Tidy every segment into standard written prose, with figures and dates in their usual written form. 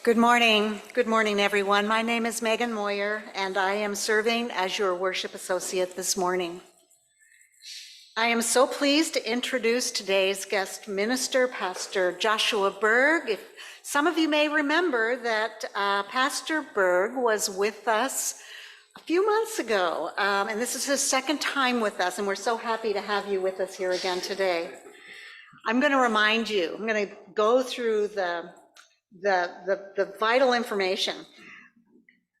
Good morning. Good morning, everyone. My name is Megan Moyer, and I am serving as your worship associate this morning. I am so pleased to introduce today's guest minister, Pastor Joshua Berg. Some of you may remember that Pastor Berg was with us a few months ago, and this is his second time with us, and we're so happy to have you with us here again today. I'm going to remind you, I'm going to go through the vital information.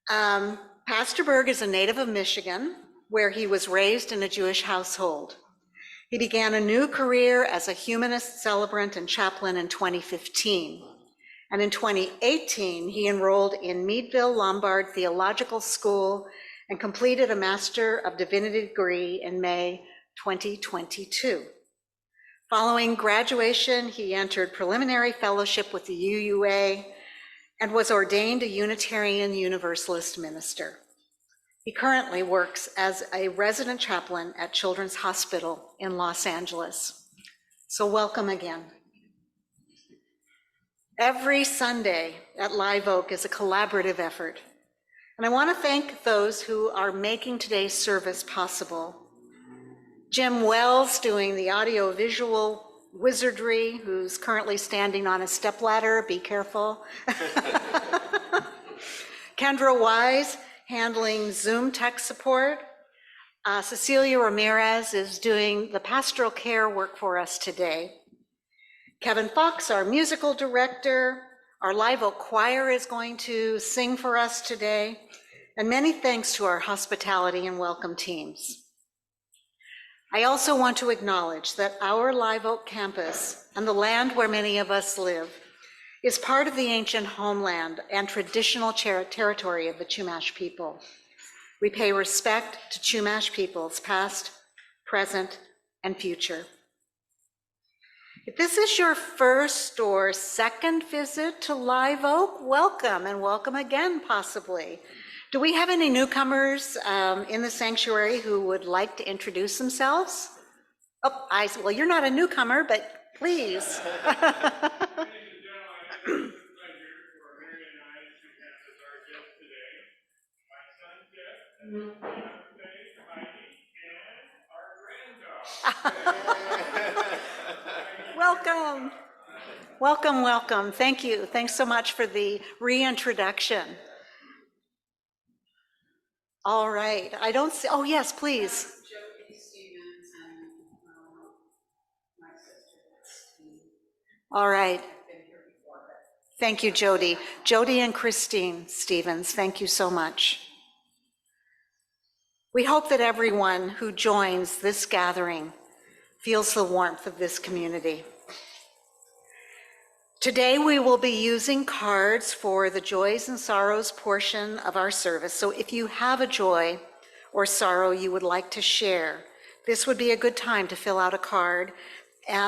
Pastor Berg is a native of Michigan, where he was raised in a Jewish household. He began a new career as a humanist celebrant and chaplain in 2015. And in 2018, he enrolled in Meadville Lombard Theological School and completed a Master of Divinity degree in May 2022. Following graduation, he entered preliminary fellowship with the UUA and was ordained a Unitarian Universalist minister. He currently works as a resident chaplain at Children's Hospital in Los Angeles. So welcome again. Every Sunday at Live Oak is a collaborative effort, and I want to thank those who are making today's service possible. Jim Wells doing the audio-visual wizardry, who's currently standing on a stepladder, be careful. Kendra Wise handling Zoom tech support. Cecilia Ramirez is doing the pastoral care work for us today. Kevin Fox, our musical director, our Live Oak Choir is going to sing for us today, and many thanks to our hospitality and welcome teams. I also want to acknowledge that our Live Oak campus and the land where many of us live is part of the ancient homeland and traditional territory of the Chumash people. We pay respect to Chumash peoples past, present, and future. If this is your first or second visit to Live Oak, welcome, and welcome again, possibly. Do we have any newcomers in the sanctuary who would like to introduce themselves? Oh, well, you're not a newcomer, but please. welcome. Welcome, welcome. Thank you. Thanks so much for the reintroduction. All right. I don't see, oh, yes, please. Jody Stevens and my sister. All right. I've been here before, but Thank you, Jody. Jody and Christine Stevens, thank you so much. We hope that everyone who joins this gathering feels the warmth of this community. Today, we will be using cards for the joys and sorrows portion of our service. So if you have a joy or sorrow you would like to share, this would be a good time to fill out a card.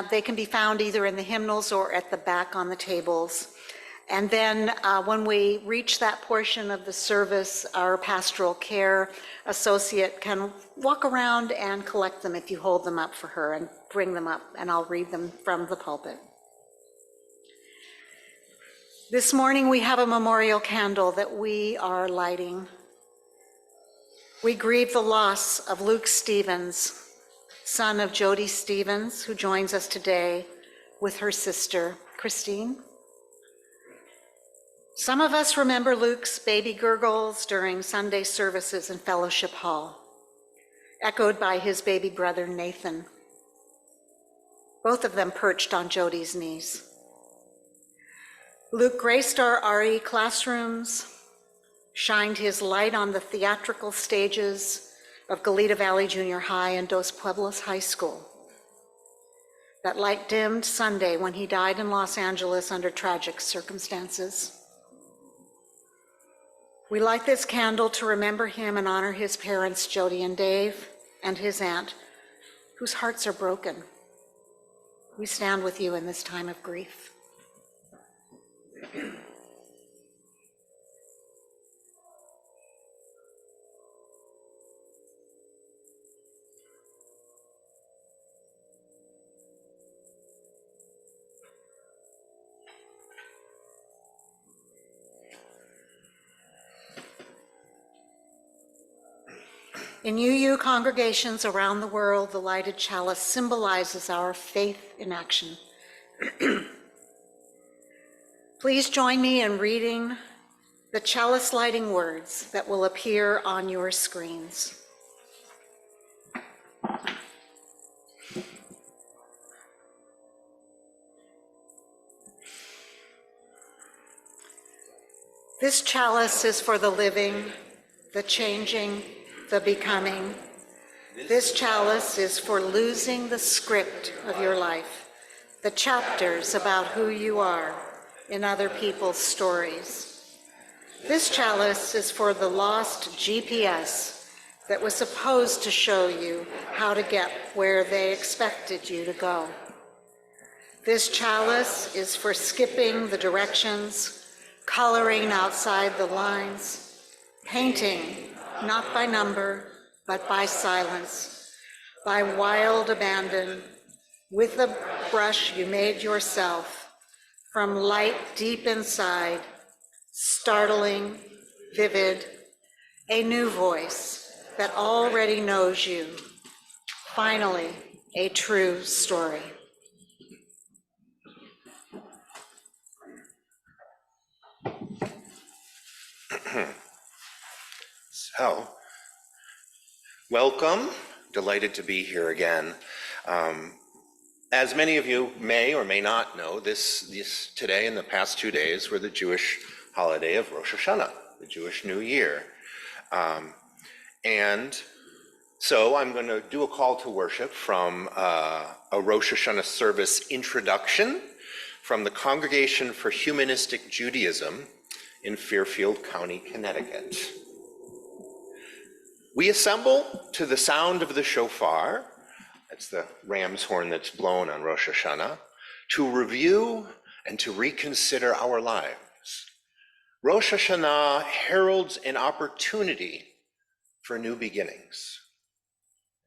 They can be found either in the hymnals or at the back on the tables. And then when we reach that portion of the service, our pastoral care associate can walk around and collect them if you hold them up for her, and bring them up, and I'll read them from the pulpit. This morning we have a memorial candle that we are lighting. We grieve the loss of Luke Stevens, son of Jody Stevens, who joins us today with her sister, Christine. Some of us remember Luke's baby gurgles during Sunday services in Fellowship Hall, echoed by his baby brother, Nathan, both of them perched on Jody's knees. Luke graced our RE classrooms, shined his light on the theatrical stages of Goleta Valley Junior High and Dos Pueblos High School. That light dimmed Sunday when he died in Los Angeles under tragic circumstances. We light this candle to remember him and honor his parents, Jody and Dave, and his aunt, whose hearts are broken. We stand with you in this time of grief. In UU congregations around the world, the lighted chalice symbolizes our faith in action. Please join me in reading the chalice lighting words that will appear on your screens. This chalice is for the living, the changing, the becoming. This chalice is for losing the script of your life, the chapters about who you are in other people's stories. This chalice is for the lost GPS that was supposed to show you how to get where they expected you to go. This chalice is for skipping the directions, coloring outside the lines, painting not by number, but by silence, by wild abandon, with a brush you made yourself, from light deep inside, startling, vivid, a new voice that already knows you, finally, a true story. So, welcome. Delighted to be here again. As many of you may or may not know, this today and the past 2 days were the Jewish holiday of Rosh Hashanah, the Jewish New Year. And so I'm going to do a call to worship from a Rosh Hashanah service introduction from the Congregation for Humanistic Judaism in Fairfield County, Connecticut. We assemble to the sound of the shofar, that's the ram's horn that's blown on Rosh Hashanah, to review and to reconsider our lives. Rosh Hashanah heralds an opportunity for new beginnings.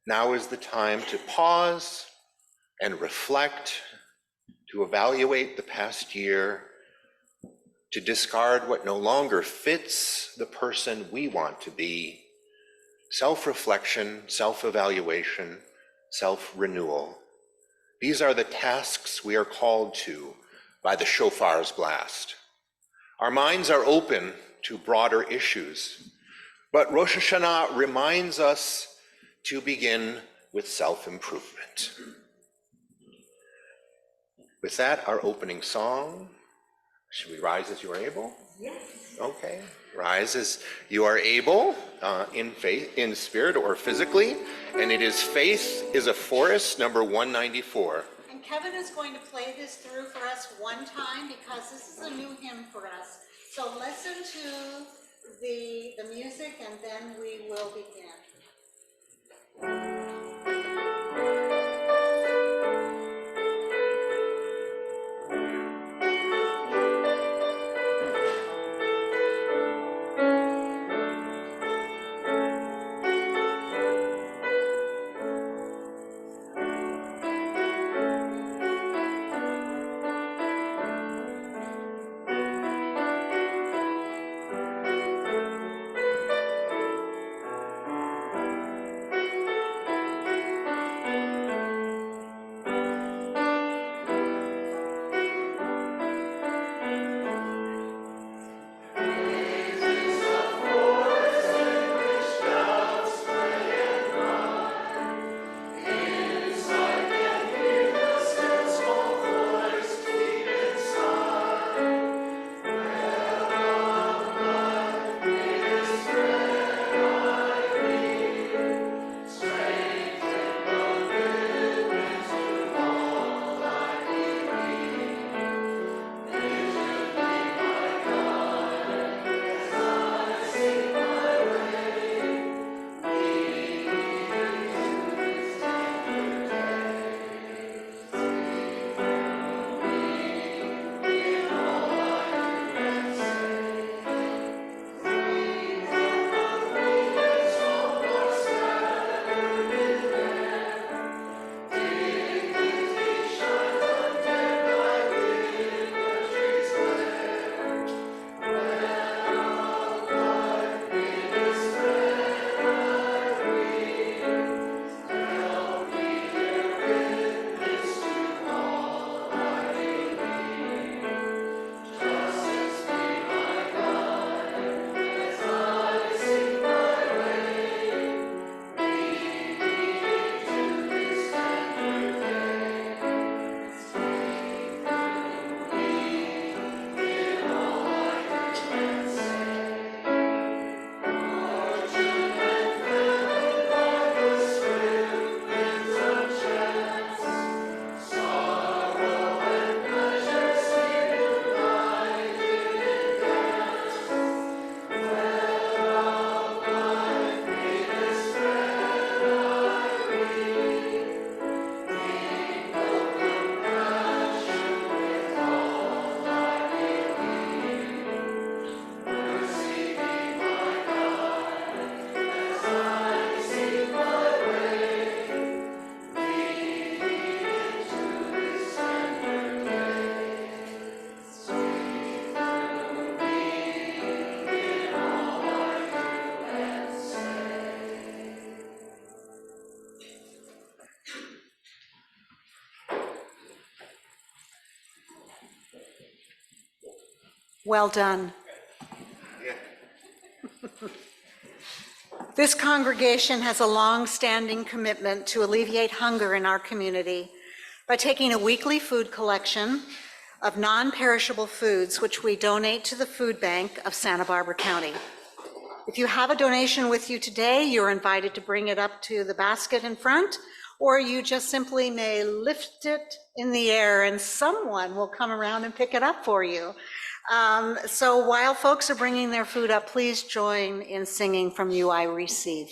Now is the time to pause and reflect, to evaluate the past year, to discard what no longer fits the person we want to be. Self-reflection, self-evaluation, self-renewal These are the tasks we are called to by the shofar's blast. Our minds are open to broader issues, but Rosh Hashanah reminds us to begin with self-improvement. With that, our opening song. Should we rise as you are able? Yes. Okay. Rise as you are able, in faith, in spirit or physically. And it is Faith is a Forest, number 194. And Kevin is going to play this through for us one time because this is a new hymn for us. So listen to the music and then we will begin. Well done. This congregation has a long-standing commitment to alleviate hunger in our community by taking a weekly food collection of non-perishable foods, which we donate to the food bank of Santa Barbara County. If you have a donation with you today, you're invited to bring it up to the basket in front, or you just simply may lift it in the air and someone will come around and pick it up for you. So while folks are bringing their food up, please join in singing From You I Receive.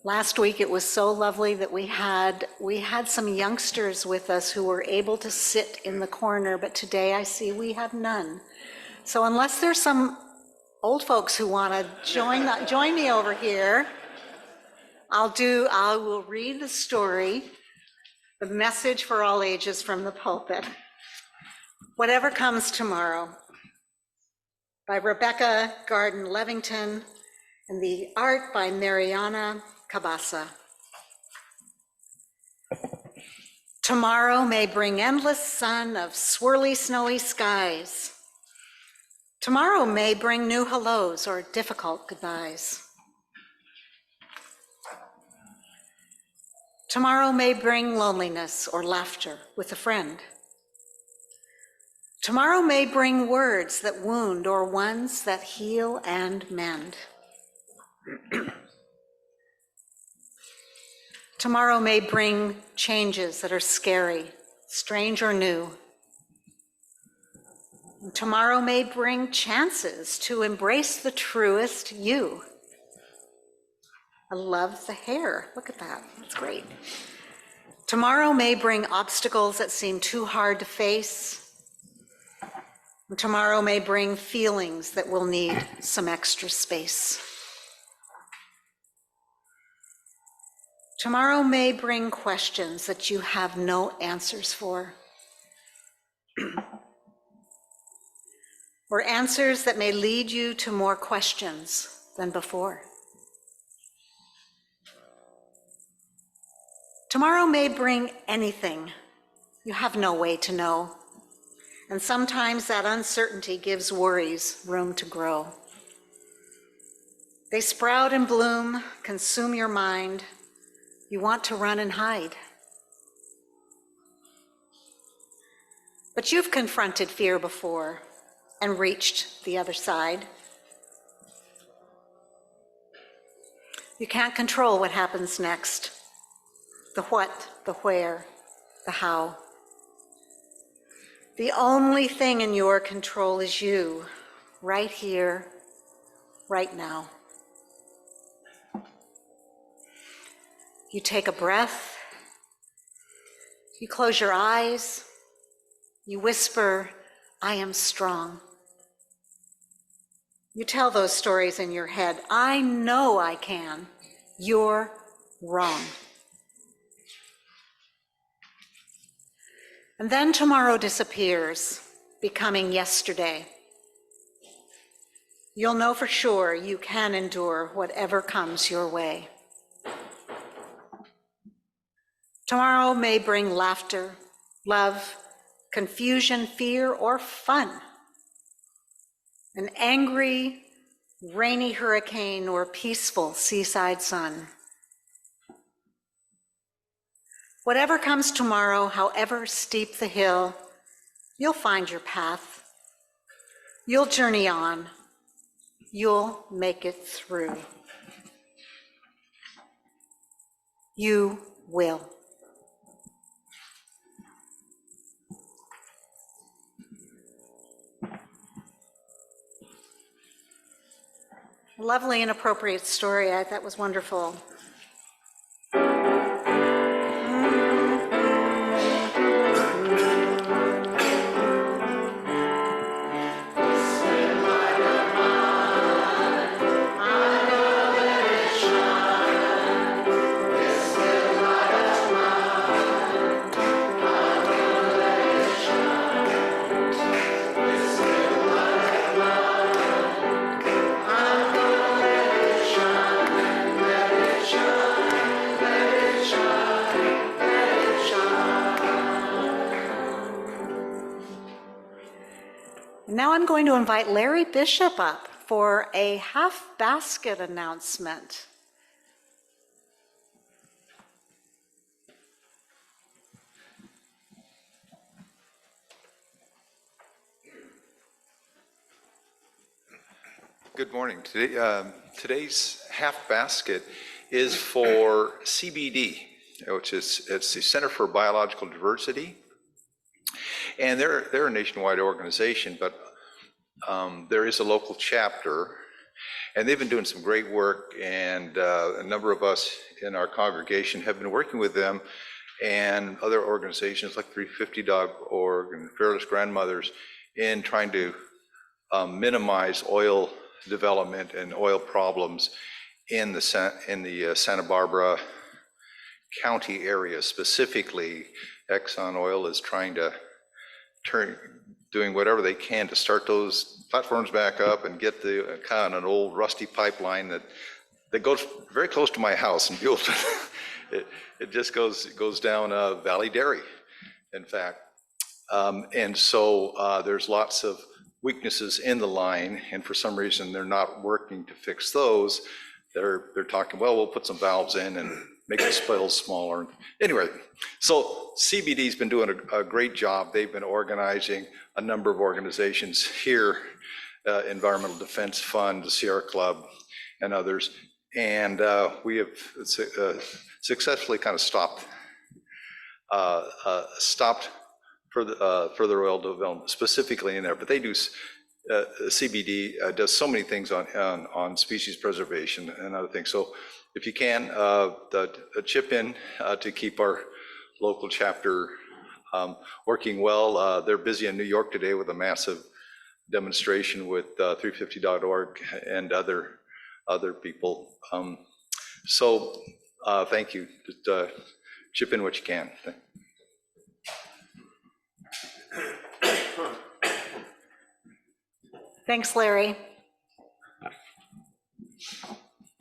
Last week, it was so lovely that we had some youngsters with us who were able to sit in the corner, but today I see we have none. So unless there's some old folks who want to join me over here, I will read the story, the message for all ages from the pulpit. Whatever Comes Tomorrow, by Rebecca Garden Levington, and the art by Mariana Cabasa. Tomorrow may bring endless sun of swirly snowy skies. Tomorrow may bring new hellos or difficult goodbyes. Tomorrow may bring loneliness or laughter with a friend. Tomorrow may bring words that wound or ones that heal and mend. Tomorrow may bring changes that are scary, strange, or new. Tomorrow may bring chances to embrace the truest you. I love the hair. Look at that. That's great. Tomorrow may bring obstacles that seem too hard to face. Tomorrow may bring feelings that will need some extra space. Tomorrow may bring questions that you have no answers for, or answers that may lead you to more questions than before. Tomorrow may bring anything you have no way to know, and sometimes that uncertainty gives worries room to grow. They sprout and bloom, consume your mind. You want to run and hide. But you've confronted fear before and reached the other side. You can't control what happens next. The what, the where, the how. The only thing in your control is you, right here, right now. You take a breath, you close your eyes, you whisper, I am strong. You tell those stories in your head, I know I can, you're wrong. And then tomorrow disappears, becoming yesterday. You'll know for sure you can endure whatever comes your way. Tomorrow may bring laughter, love, confusion, fear, or fun. An angry, rainy hurricane or peaceful seaside sun. Whatever comes tomorrow, however steep the hill, you'll find your path. You'll journey on. You'll make it through. You will. Lovely and appropriate story. That was wonderful. Now I'm going to invite Larry Bishop up for a half basket announcement. Good morning. Today's half basket is for CBD, which is it's the Center for Biological Diversity. And they're a nationwide organization, but there is a local chapter, And they've been doing some great work, and a number of us in our congregation have been working with them and other organizations like 350.org and Fearless Grandmothers in trying to minimize oil development and oil problems in the Santa Barbara County area specifically. Exxon Oil is trying to doing whatever they can to start those platforms back up and get the kind of an old rusty pipeline that goes very close to my house in Buellton. It just goes down Valley Dairy, in fact. And so there's lots of weaknesses in the line, and for some reason they're not working to fix those. They're talking, well, we'll put some valves in and make the spills smaller. Anyway, so CBD's been doing a great job. They've been organizing a number of organizations here, Environmental Defense Fund, the Sierra Club, and others. And we have successfully kind of stopped further oil development specifically in there. But they do, CBD does so many things on species preservation and other things. So if you can, chip in to keep our local chapter working well. They're busy in New York today with a massive demonstration with 350.org and other people. So thank you. Just chip in what you can. Thanks, Larry.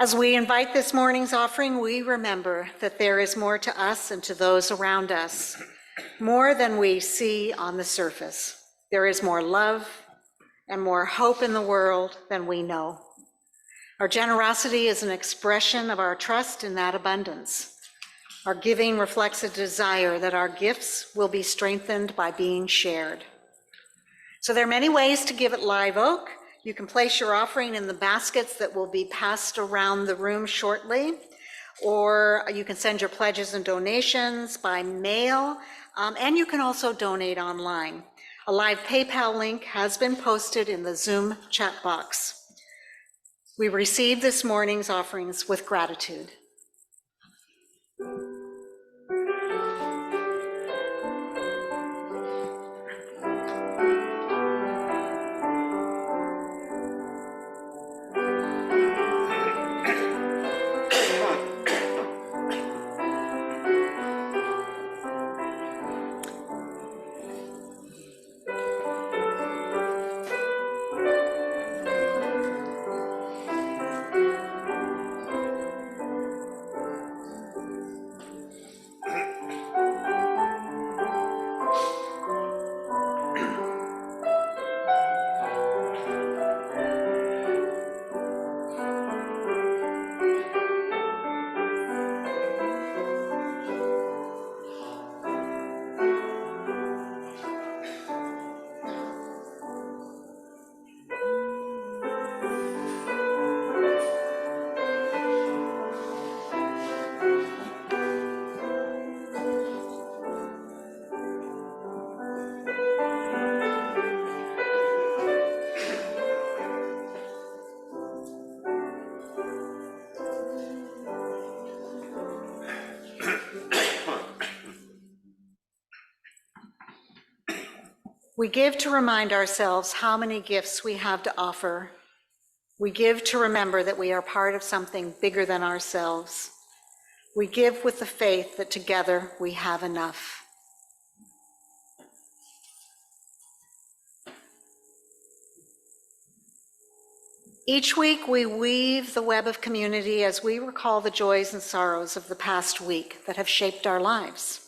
As we invite this morning's offering, we remember that there is more to us and to those around us, more than we see on the surface. There is more love and more hope in the world than we know. Our generosity is an expression of our trust in that abundance. Our giving reflects a desire that our gifts will be strengthened by being shared. So there are many ways to give at Live Oak. You can place your offering in the baskets that will be passed around the room shortly, or you can send your pledges and donations by mail, and you can also donate online. A live PayPal link has been posted in the Zoom chat box. We receive this morning's offerings with gratitude. We give to remind ourselves how many gifts we have to offer. We give to remember that we are part of something bigger than ourselves. We give with the faith that together we have enough. Each week we weave the web of community as we recall the joys and sorrows of the past week that have shaped our lives.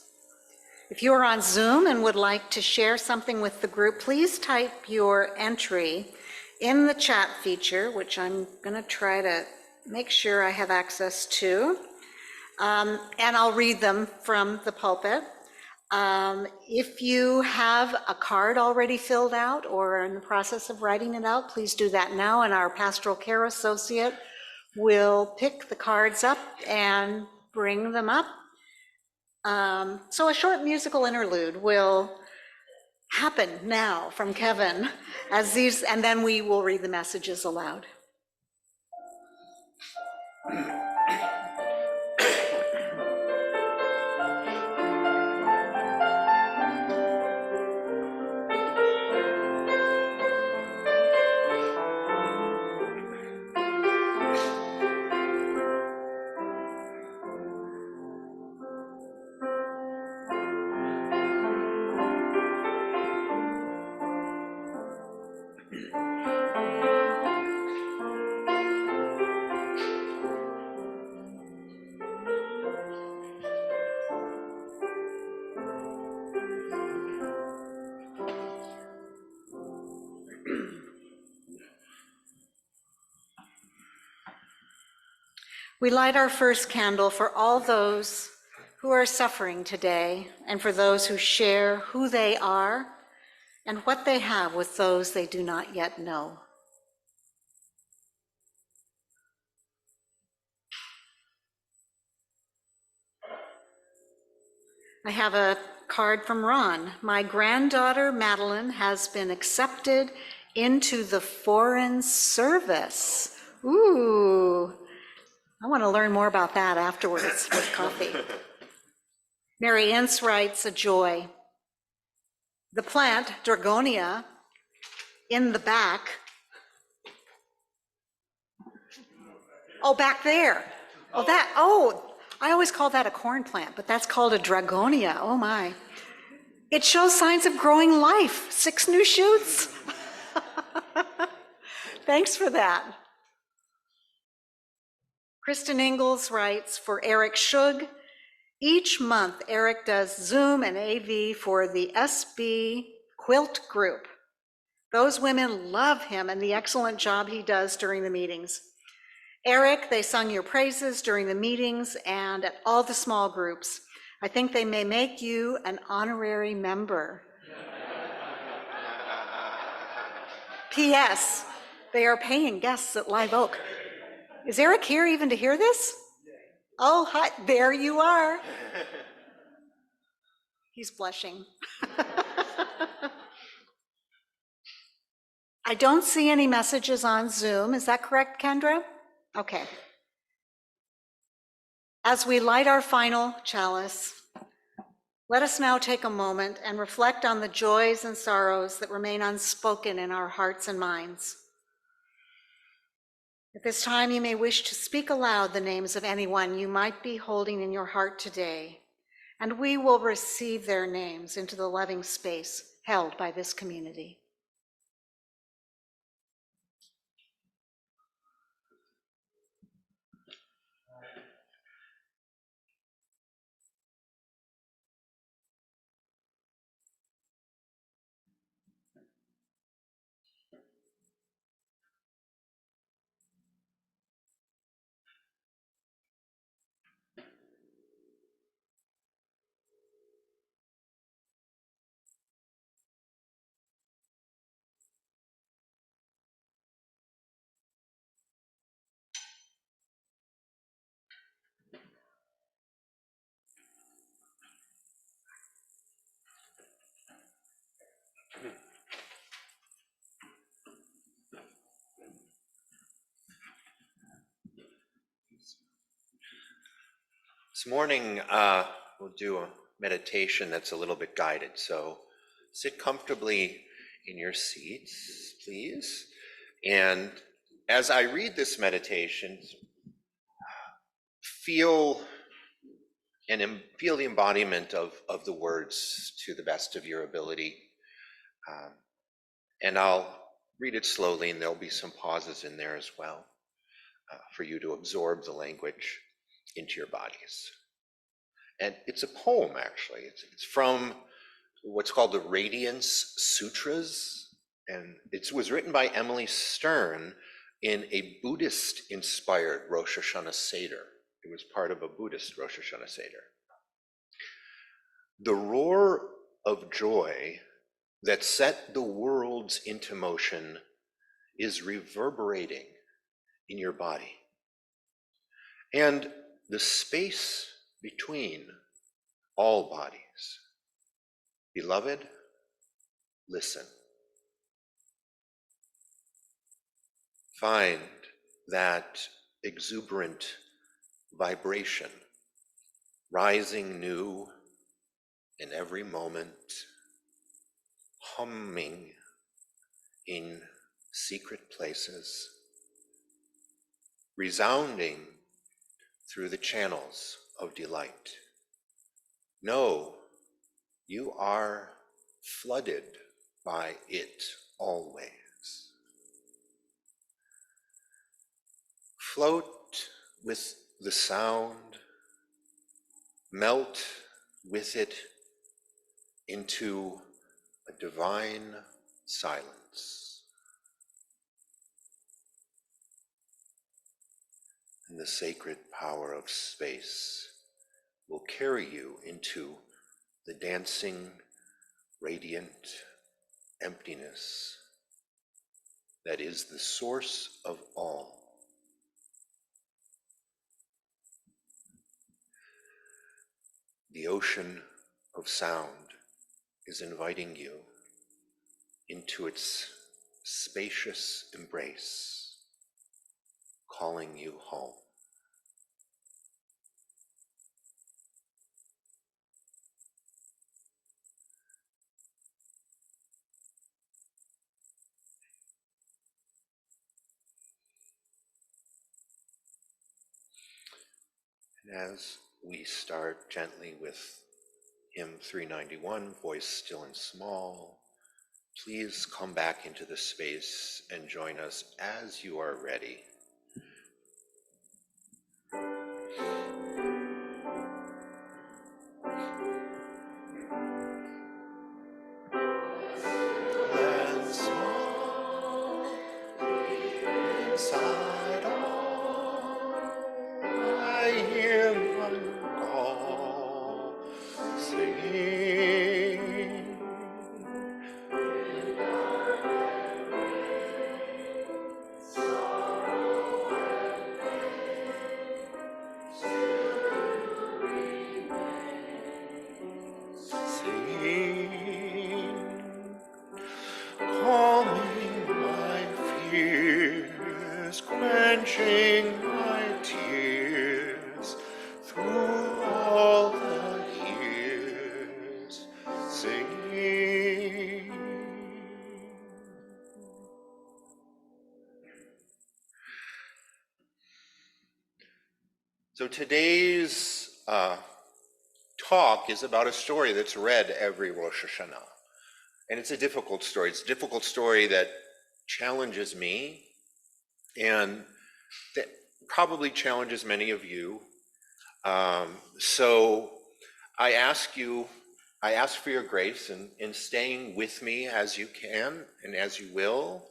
If you are on Zoom and would like to share something with the group, please type your entry in the chat feature, which I'm going to try to make sure I have access to, and I'll read them from the pulpit. If you have a card already filled out or are in the process of writing it out, please do that now, and our pastoral care associate will pick the cards up and bring them up. So a short musical interlude will happen now from Kevin as these, and then we will read the messages aloud. We light our first candle for all those who are suffering today and for those who share who they are and what they have with those they do not yet know. I have a card from Ron. My granddaughter, Madeline, has been accepted into the Foreign Service. Ooh, I want to learn more about that afterwards with coffee. Mary Ince writes, a joy. The plant, Dragonia, in the back. Oh, back there. Oh, I always call that a corn plant, but that's called a Dragonia. Oh my. It shows signs of growing life. 6 new shoots. Thanks for that. Kristen Ingalls writes, for Eric Shug, each month Eric does Zoom and AV for the SB Quilt Group. Those women love him and the excellent job he does during the meetings. Eric, they sung your praises during the meetings and at all the small groups. I think they may make you an honorary member. P.S. They are paying guests at Live Oak. Is Eric here even to hear this? Oh, hi, there you are. He's blushing. I don't see any messages on Zoom. Is that correct, Kendra? Okay. As we light our final chalice, let us now take a moment and reflect on the joys and sorrows that remain unspoken in our hearts and minds. At this time, you may wish to speak aloud the names of anyone you might be holding in your heart today, and we will receive their names into the loving space held by this community. This morning, we'll do a meditation that's a little bit guided. So sit comfortably in your seats, please. And as I read this meditation, feel the embodiment of the words to the best of your ability. And I'll read it slowly, and there'll be some pauses in there as well for you to absorb the language into your bodies. And it's a poem, actually. It's from what's called the Radiance Sutras, and it was written by Emily Stern in a Buddhist-inspired Rosh Hashanah Seder. It was part of a Buddhist Rosh Hashanah Seder. The roar of joy that set the worlds into motion is reverberating in your body. And the space between all bodies. Beloved, listen. Find that exuberant vibration, rising new in every moment, humming in secret places, resounding through the channels of delight. Know you are flooded by it always. Float with the sound, melt with it into a divine silence. And the sacred power of space will carry you into the dancing, radiant emptiness that is the source of all. The ocean of sound is inviting you into its spacious embrace, calling you home. And as we start gently with hymn 391, Voice Still and Small, please come back into the space and join us as you are ready. And small inside all, I hear one call, singing. Singing, calming my fears, quenching my tears through all the years, singing. So today's talk is about a story that's read every Rosh Hashanah. And it's a difficult story. It's a difficult story that challenges me and that probably challenges many of you. So I ask for your grace in staying with me as you can and as you will.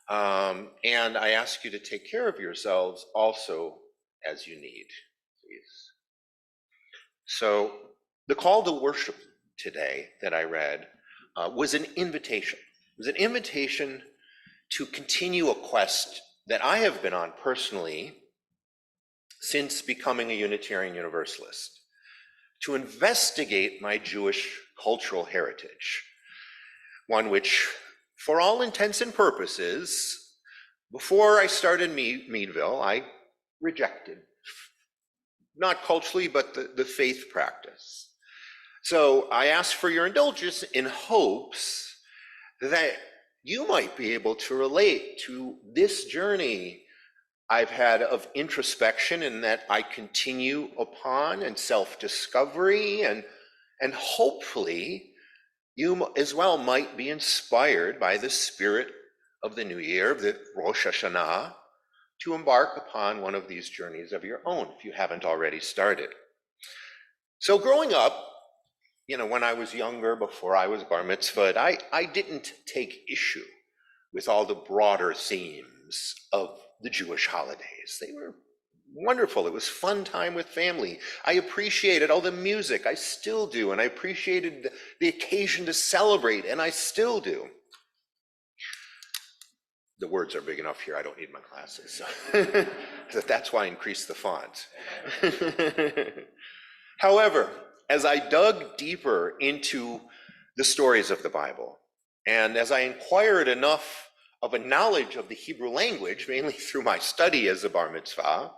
And I ask you to take care of yourselves also as you need, please. So the call to worship today that I read was an invitation. It was an invitation to continue a quest that I have been on personally since becoming a Unitarian Universalist, to investigate my Jewish cultural heritage, one which, for all intents and purposes, before I started Meadville, I rejected. Not culturally, but the faith practice. So I ask for your indulgence in hopes that you might be able to relate to this journey I've had of introspection and that I continue upon, and self-discovery, and hopefully you as well might be inspired by the spirit of the new year, of the Rosh Hashanah, to embark upon one of these journeys of your own if you haven't already started. So growing up, when I was younger, before I was bar mitzvahed, I didn't take issue with all the broader themes of the Jewish holidays. They were wonderful. It was fun time with family. I appreciated all the music. I still do. And I appreciated the occasion to celebrate, and I still do. The words are big enough here, I don't need my glasses. That's why I increased the font. However, as I dug deeper into the stories of the Bible, and as I inquired enough of a knowledge of the Hebrew language, mainly through my study as a bar mitzvah,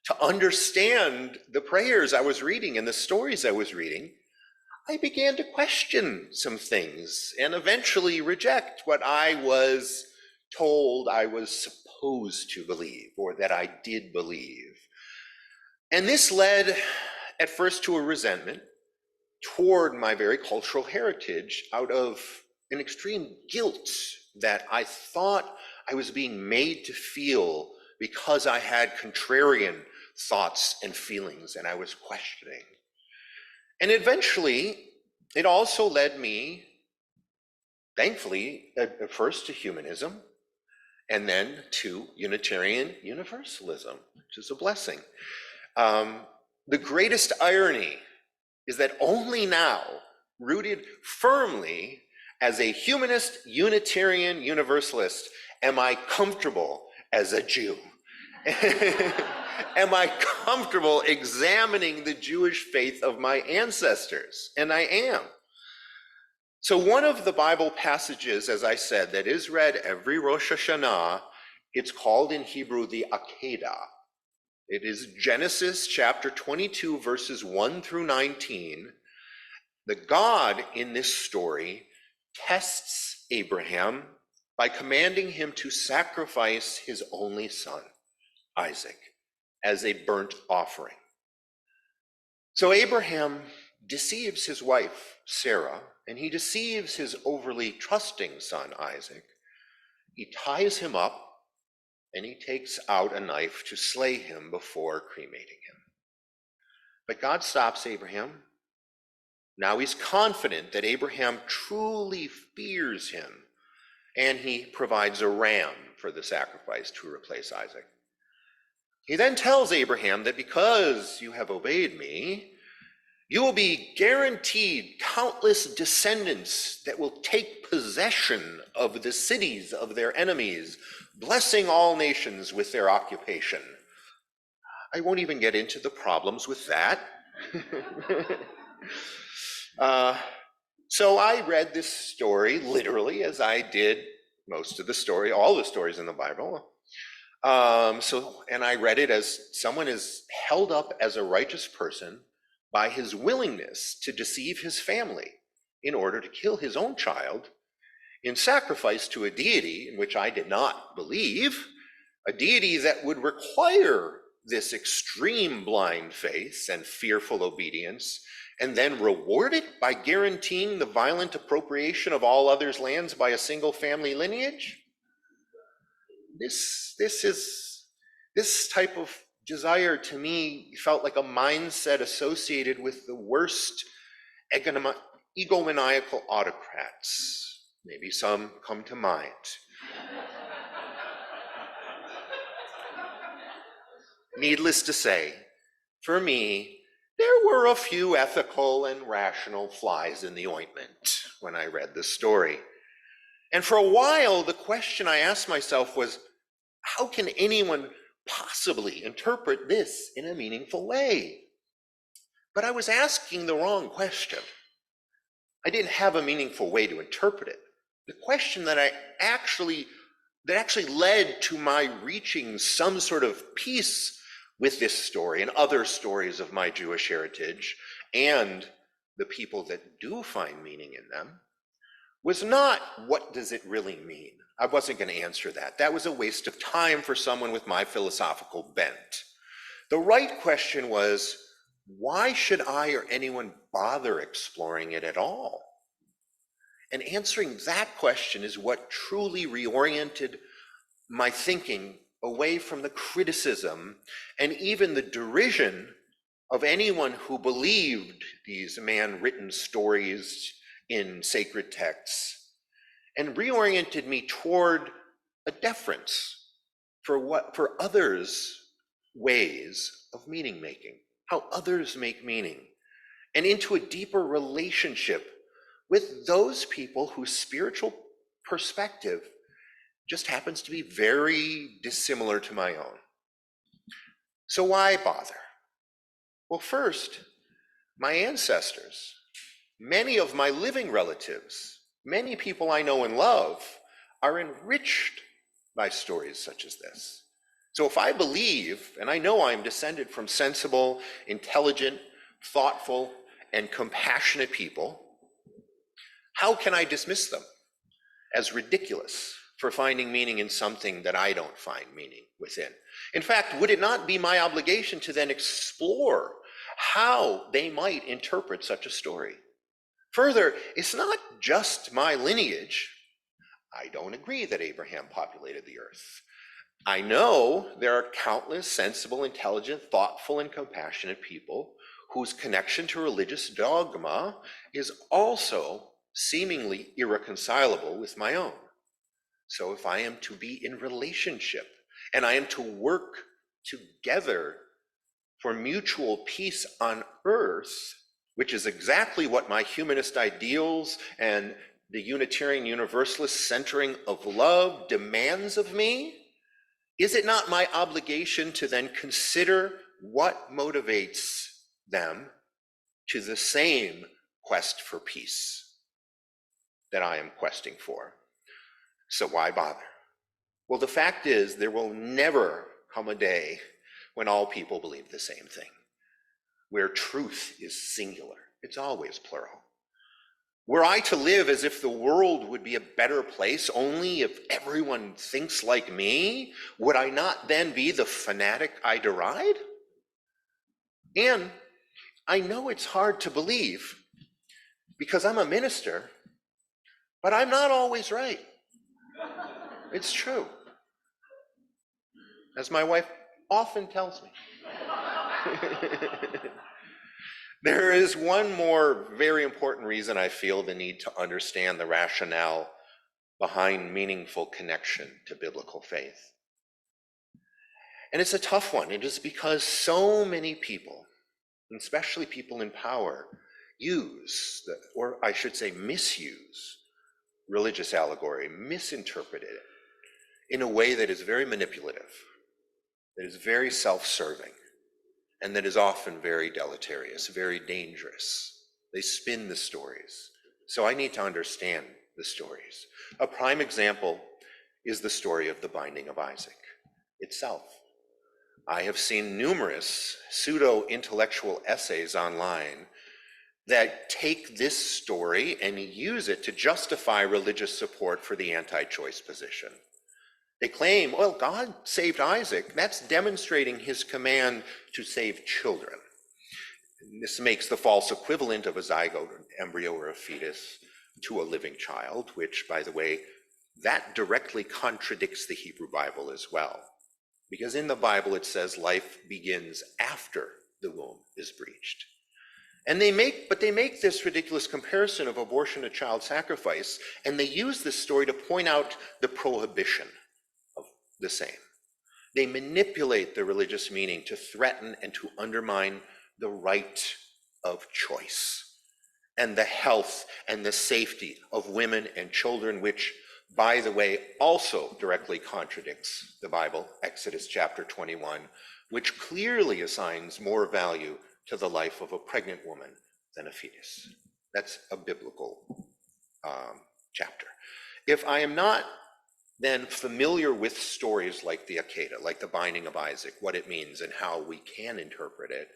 to understand the prayers I was reading and the stories I was reading, I began to question some things and eventually reject what I was told I was supposed to believe or that I did believe. And this led at first to a resentment toward my very cultural heritage out of an extreme guilt that I thought I was being made to feel because I had contrarian thoughts and feelings and I was questioning. And eventually, it also led me, thankfully, at first to humanism, and then to Unitarian Universalism, which is a blessing. The greatest irony is that only now, rooted firmly as a humanist, Unitarian Universalist, am I comfortable as a Jew. Am I comfortable examining the Jewish faith of my ancestors? And I am. So one of the Bible passages, as I said, that is read every Rosh Hashanah, it's called in Hebrew the Akedah. It is Genesis chapter 22, verses 1 through 19. The God in this story tests Abraham by commanding him to sacrifice his only son, Isaac, as a burnt offering. So Abraham deceives his wife, Sarah, and he deceives his overly trusting son, Isaac. He ties him up and he takes out a knife to slay him before cremating him. But God stops Abraham. Now he's confident that Abraham truly fears him, and he provides a ram for the sacrifice to replace Isaac. He then tells Abraham that because you have obeyed me, you will be guaranteed countless descendants that will take possession of the cities of their enemies, blessing all nations with their occupation. I won't even get into the problems with that. So I read this story literally, as I did most of the story, all the stories in the Bible. And I read it as someone is held up as a righteous person by his willingness to deceive his family in order to kill his own child in sacrifice to a deity in which I did not believe, a deity that would require this extreme blind faith and fearful obedience, and then reward it by guaranteeing the violent appropriation of all others' lands by a single family lineage. This type of desire to me felt like a mindset associated with the worst egomaniacal autocrats. Maybe some come to mind. Needless to say, for me, there were a few ethical and rational flies in the ointment when I read the story. And for a while, the question I asked myself was, how can anyone possibly interpret this in a meaningful way? But I was asking the wrong question. I didn't have a meaningful way to interpret it. The question that actually led to my reaching some sort of peace with this story and other stories of my Jewish heritage and the people that do find meaning in them was not, what does it really mean? I wasn't going to answer that. That was a waste of time for someone with my philosophical bent. The right question was, why should I or anyone bother exploring it at all? And answering that question is what truly reoriented my thinking away from the criticism and even the derision of anyone who believed these man-written stories in sacred texts, and reoriented me toward a deference for others' ways of meaning making, how others make meaning, and into a deeper relationship with those people whose spiritual perspective just happens to be very dissimilar to my own. So why bother? Well, first, my ancestors, many of my living relatives, many people I know and love, are enriched by stories such as this. So if I believe, and I know I'm descended from sensible, intelligent, thoughtful, and compassionate people, how can I dismiss them as ridiculous for finding meaning in something that I don't find meaning within? In fact, would it not be my obligation to then explore how they might interpret such a story? Further, it's not just my lineage. I don't agree that Abraham populated the earth. I know there are countless sensible, intelligent, thoughtful, and compassionate people whose connection to religious dogma is also seemingly irreconcilable with my own. So if I am to be in relationship and I am to work together for mutual peace on earth, which is exactly what my humanist ideals and the Unitarian Universalist centering of love demands of me, is it not my obligation to then consider what motivates them to the same quest for peace that I am questing for? So why bother? Well, the fact is, there will never come a day when all people believe the same thing, where truth is singular. It's always plural. Were I to live as if the world would be a better place only if everyone thinks like me, would I not then be the fanatic I deride? And I know it's hard to believe because I'm a minister, but I'm not always right. It's true, as my wife often tells me. There is one more very important reason I feel the need to understand the rationale behind meaningful connection to biblical faith. And it's a tough one. It is because so many people, especially people in power, use, or I should say misuse, religious allegory, misinterpret it in a way that is very manipulative, that is very self-serving, and that is often very deleterious, very dangerous. They spin the stories. So I need to understand the stories. A prime example is the story of the binding of Isaac itself. I have seen numerous pseudo-intellectual essays online that take this story and use it to justify religious support for the anti-choice position. They claim, well, God saved Isaac. That's demonstrating his command to save children. This makes the false equivalent of a zygote, an embryo, or a fetus to a living child, which, by the way, that directly contradicts the Hebrew Bible as well. Because in the Bible it says life begins after the womb is breached. And they make this ridiculous comparison of abortion to child sacrifice, and they use this story to point out the prohibition of the same. They manipulate the religious meaning to threaten and to undermine the right of choice and the health and the safety of women and children, which, by the way, also directly contradicts the Bible, Exodus chapter 21, which clearly assigns more value to the life of a pregnant woman than a fetus. That's a biblical chapter. If I am not then familiar with stories like the Akedah, like the binding of Isaac, what it means and how we can interpret it,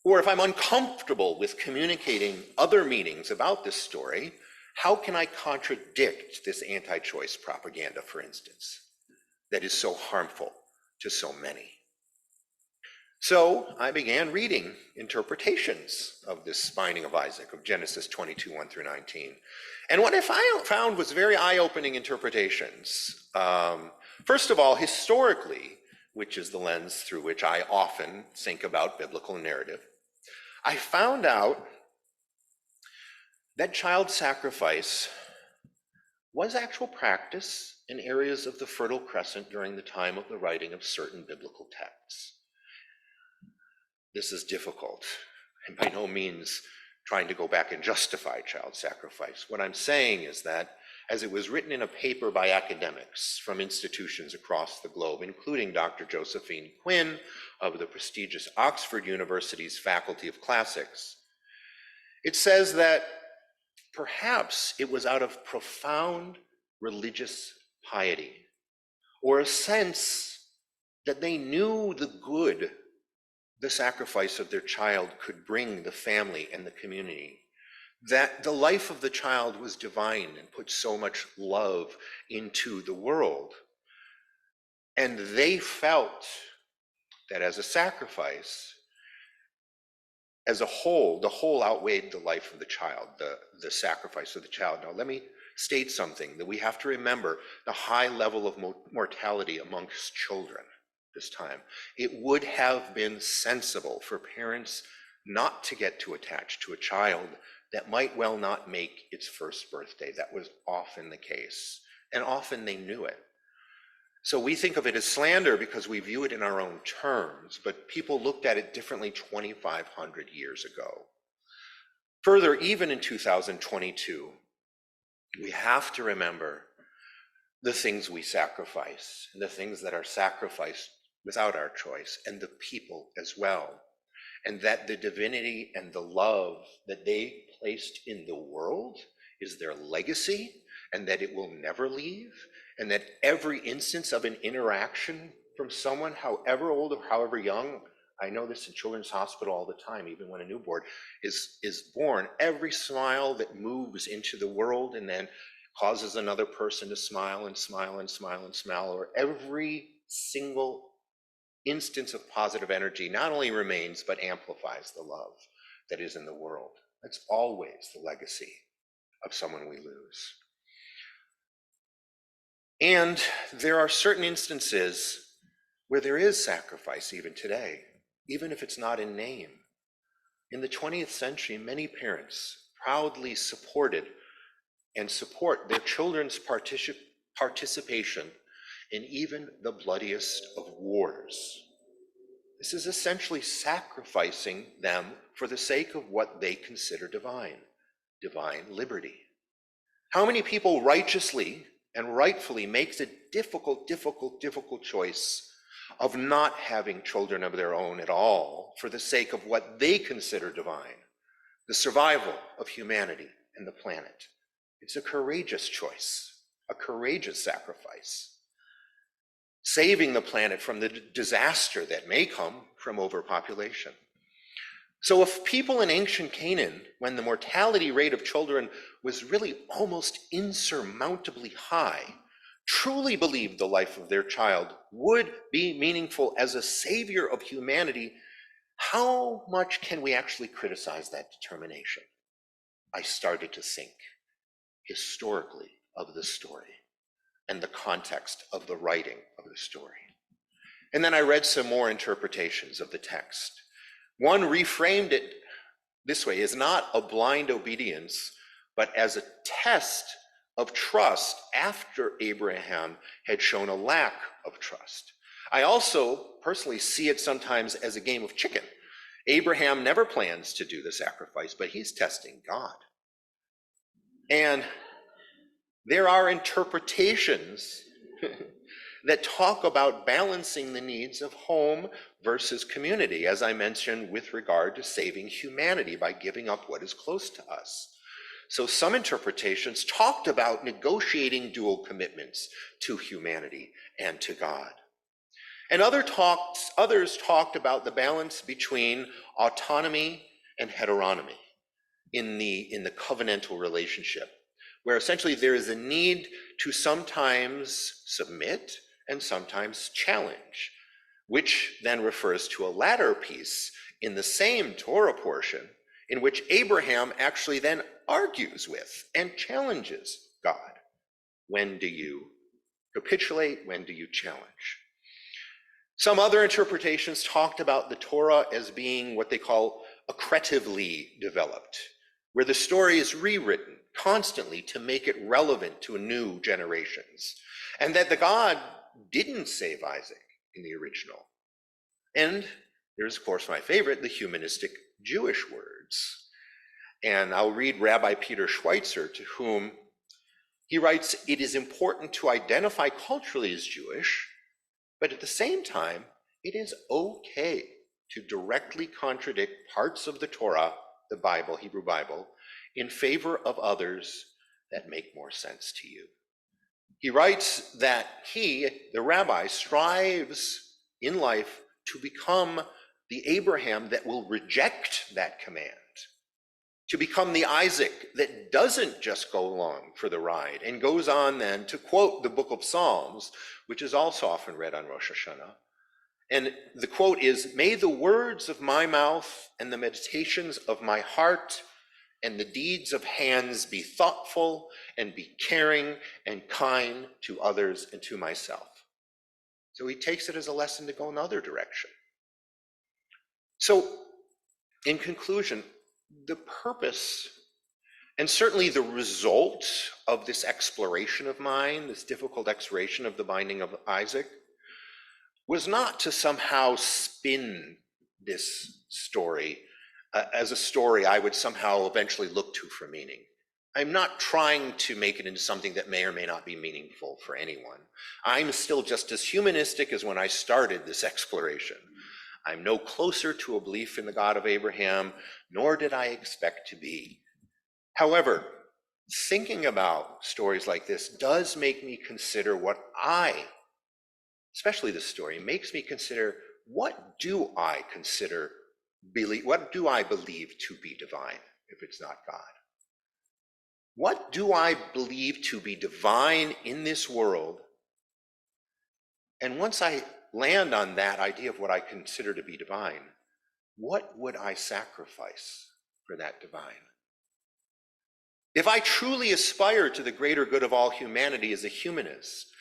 or if I'm uncomfortable with communicating other meanings about this story, how can I contradict this anti-choice propaganda, for instance, that is so harmful to so many? So I began reading interpretations of this binding of Isaac, of Genesis 22, 1 through 19. And what I found was very eye-opening interpretations. First of all, historically, which is the lens through which I often think about biblical narrative, I found out that child sacrifice was actual practice in areas of the Fertile Crescent during the time of the writing of certain biblical texts. This is difficult, and by no means trying to go back and justify child sacrifice. What I'm saying is that as it was written in a paper by academics from institutions across the globe, including Dr. Josephine Quinn of the prestigious Oxford University's Faculty of Classics, it says that perhaps it was out of profound religious piety, or a sense that they knew the good the sacrifice of their child could bring the family and the community, that the life of the child was divine and put so much love into the world. And they felt that as a sacrifice, as a whole, the whole outweighed the life of the child, the sacrifice of the child. Now, let me state something that we have to remember: the high level of mortality amongst children this time. It would have been sensible for parents not to get too attached to a child that might well not make its first birthday. That was often the case, and often they knew it. So we think of it as slander because we view it in our own terms, but people looked at it differently 2,500 years ago. Further, even in 2022, we have to remember the things we sacrifice, and the things that are sacrificed without our choice, and the people as well. And that the divinity and the love that they placed in the world is their legacy, and that it will never leave, and that every instance of an interaction from someone, however old or however young, I know this in Children's Hospital all the time, even when a newborn is born, every smile that moves into the world and then causes another person to smile and smile and smile and smile, or every single instance of positive energy not only remains, but amplifies the love that is in the world. That's always the legacy of someone we lose. And there are certain instances where there is sacrifice even today, even if it's not in name. In the 20th century, many parents proudly supported and support their children's participation in even the bloodiest of wars. This is essentially sacrificing them for the sake of what they consider divine liberty. How many people righteously and rightfully make the difficult choice of not having children of their own at all for the sake of what they consider divine, the survival of humanity and the planet? It's a courageous choice, a courageous sacrifice, saving the planet from the disaster that may come from overpopulation. So if people in ancient Canaan, when the mortality rate of children was really almost insurmountably high, truly believed the life of their child would be meaningful as a savior of humanity, how much can we actually criticize that determination? I started to think historically of the story and the context of the writing of the story. And then I read some more interpretations of the text. One reframed it this way: is not a blind obedience, but as a test of trust after Abraham had shown a lack of trust. I also personally see it sometimes as a game of chicken. Abraham never plans to do the sacrifice, but he's testing God. And there are interpretations that talk about balancing the needs of home versus community, as I mentioned, with regard to saving humanity by giving up what is close to us. So some interpretations talked about negotiating dual commitments to humanity and to God. And others talked about the balance between autonomy and heteronomy in the covenantal relationship, where essentially there is a need to sometimes submit and sometimes challenge, which then refers to a latter piece in the same Torah portion in which Abraham actually then argues with and challenges God. When do you capitulate? When do you challenge? Some other interpretations talked about the Torah as being what they call accretively developed, where the story is rewritten constantly to make it relevant to new generations, and that the God didn't save Isaac in the original. And there's, of course, my favorite, the humanistic Jewish words. And I'll read Rabbi Peter Schweitzer, to whom he writes, "It is important to identify culturally as Jewish, but at the same time, it is okay to directly contradict parts of the Torah, the Bible, Hebrew Bible, in favor of others that make more sense to you." He writes that he, the rabbi, strives in life to become the Abraham that will reject that command, to become the Isaac that doesn't just go along for the ride and goes on then to quote the book of Psalms, which is also often read on Rosh Hashanah. And the quote is, "May the words of my mouth and the meditations of my heart and the deeds of hands be thoughtful and be caring and kind to others and to myself." So he takes it as a lesson to go another direction. So in conclusion, the purpose and certainly the result of this exploration of mine, this difficult exploration of the binding of Isaac, was not to somehow spin this story as a story I would somehow eventually look to for meaning. I'm not trying to make it into something that may or may not be meaningful for anyone. I'm still just as humanistic as when I started this exploration. I'm no closer to a belief in the God of Abraham, nor did I expect to be. However, thinking about stories like this does make me consider especially this story, makes me consider, what do I believe to be divine if it's not God? What do I believe to be divine in this world? And once I land on that idea of what I consider to be divine, what would I sacrifice for that divine? If I truly aspire to the greater good of all humanity as a humanist,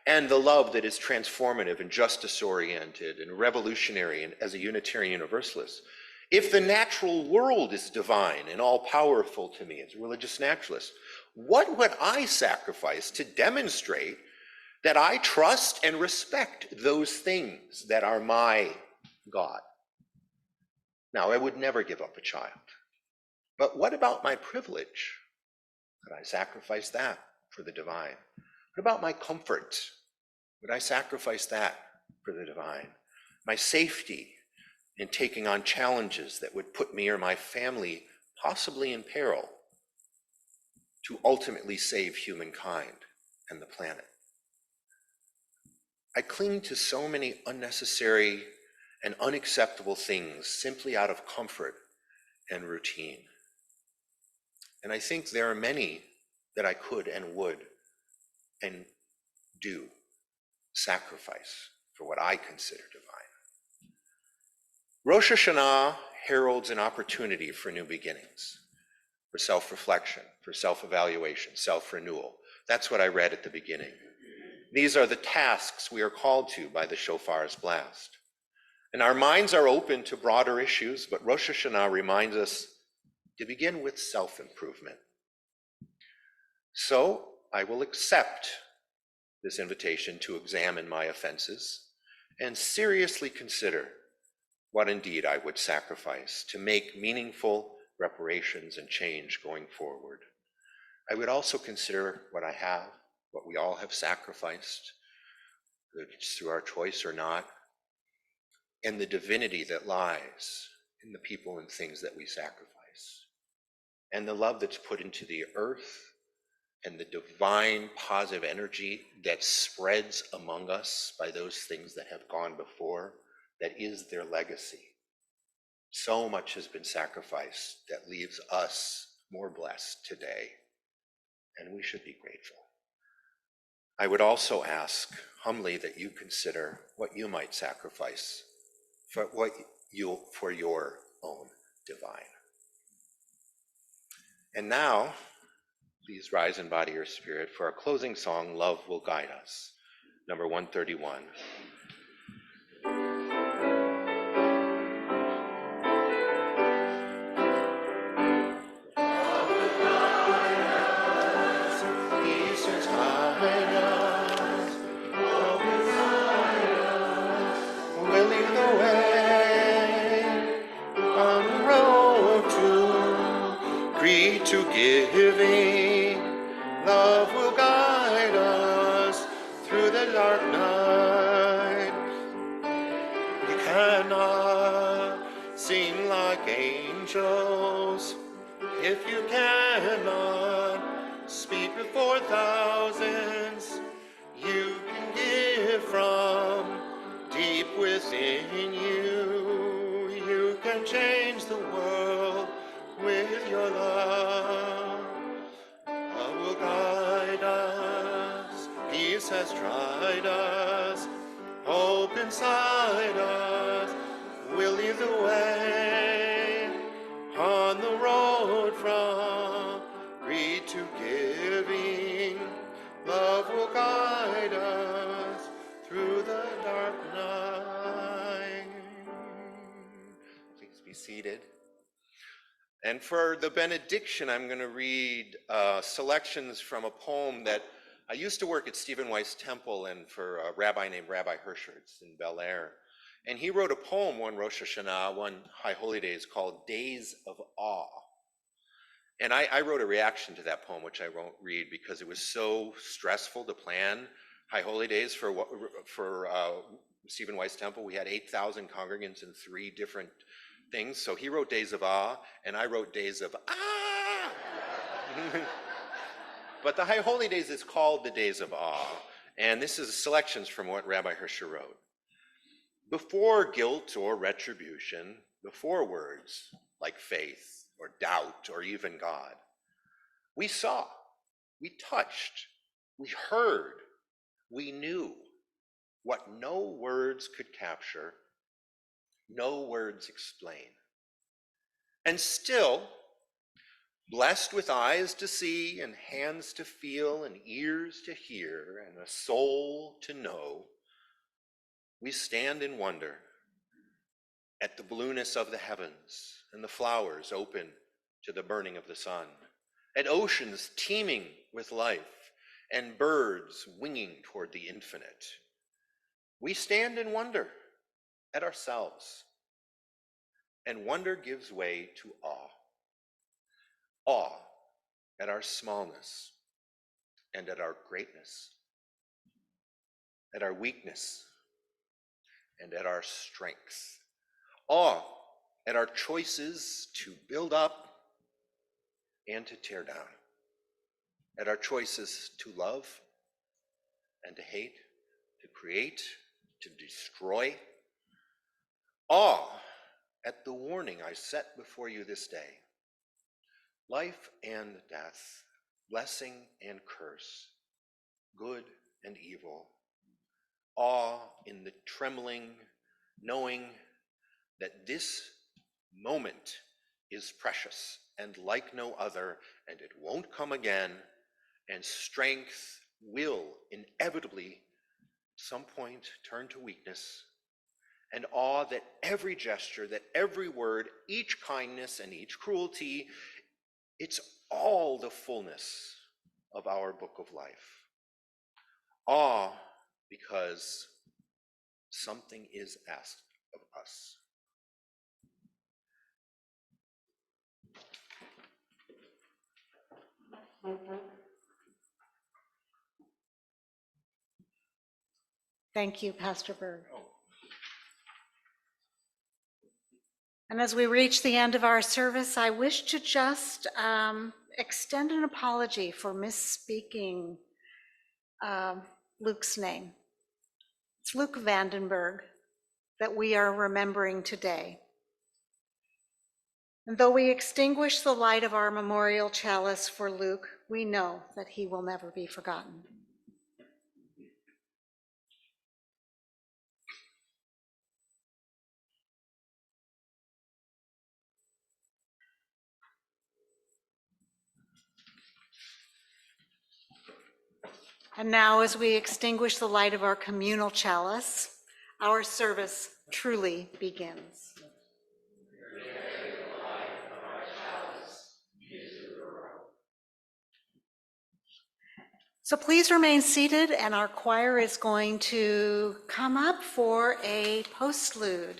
and the love that is transformative and justice-oriented and revolutionary and as a Unitarian Universalist, if the natural world is divine and all-powerful to me as a religious naturalist, what would I sacrifice to demonstrate that I trust and respect those things that are my God? Now, I would never give up a child. But what about my privilege? Could I sacrifice that for the divine? What about my comfort? Would I sacrifice that for the divine? My safety in taking on challenges that would put me or my family possibly in peril to ultimately save humankind and the planet? I cling to so many unnecessary and unacceptable things simply out of comfort and routine. And I think there are many that I could and would and do sacrifice for what I consider divine. Rosh Hashanah heralds an opportunity for new beginnings, for self-reflection, for self-evaluation, self-renewal. That's what I read at the beginning. These are the tasks we are called to by the shofar's blast. And our minds are open to broader issues, but Rosh Hashanah reminds us to begin with self-improvement. So I will accept this invitation to examine my offenses and seriously consider what indeed I would sacrifice to make meaningful reparations and change going forward. I would also consider what I have, what we all have sacrificed, whether it's through our choice or not, and the divinity that lies in the people and things that we sacrifice, and the love that's put into the earth, and the divine positive energy that spreads among us by those things that have gone before, that is their legacy. So much has been sacrificed that leaves us more blessed today, and we should be grateful. I would also ask humbly that you consider what you might sacrifice for your own divine. And now, please rise in body or spirit for our closing song, Love Will Guide Us, number 131. To giving, love will guide us through the dark night. You cannot sing like angels if you cannot speak before thousands. You can give from deep within you. You can change the world with your love. Love will guide us. Peace has tried us. Hope inside us will lead the way on the road from greed to giving. Love will guide us through the dark night. Please be seated. And for the benediction, I'm going to read selections from a poem that I used to work at Stephen Weiss Temple and for a rabbi named Rabbi Herschertz in Bel Air. And he wrote a poem one Rosh Hashanah, one High Holy Days, called Days of Awe. And I wrote a reaction to that poem, which I won't read because it was so stressful to plan High Holy Days for Stephen Weiss Temple. We had 8,000 congregants in 3 different things. So he wrote Days of Awe, and I wrote Days of Ah! But the High Holy Days is called the Days of Awe. And this is selections from what Rabbi Herscher wrote. Before guilt or retribution, before words like faith or doubt or even God, we saw, we touched, we heard, we knew what no words could capture, no words explain. And still, blessed with eyes to see and hands to feel and ears to hear and a soul to know, we stand in wonder at the blueness of the heavens and the flowers open to the burning of the sun, at oceans teeming with life and birds winging toward the infinite. We stand in wonder at ourselves, and wonder gives way to awe. Awe at our smallness and at our greatness, at our weakness and at our strength. Awe at our choices to build up and to tear down, at our choices to love and to hate, to create, to destroy. Awe at the warning I set before you this day. Life and death, blessing and curse, good and evil. Awe in the trembling, knowing that this moment is precious and like no other, and it won't come again, and strength will inevitably at some point turn to weakness, and awe that every gesture, that every word, each kindness and each cruelty, it's all the fullness of our book of life. Awe because something is asked of us. Thank you, Pastor Berg. And as we reach the end of our service, I wish to just extend an apology for misspeaking Luke's name. It's Luke Vandenberg that we are remembering today. And though we extinguish the light of our memorial chalice for Luke, we know that he will never be forgotten. And now, as we extinguish the light of our communal chalice, our service truly begins. So please remain seated, and our choir is going to come up for a postlude.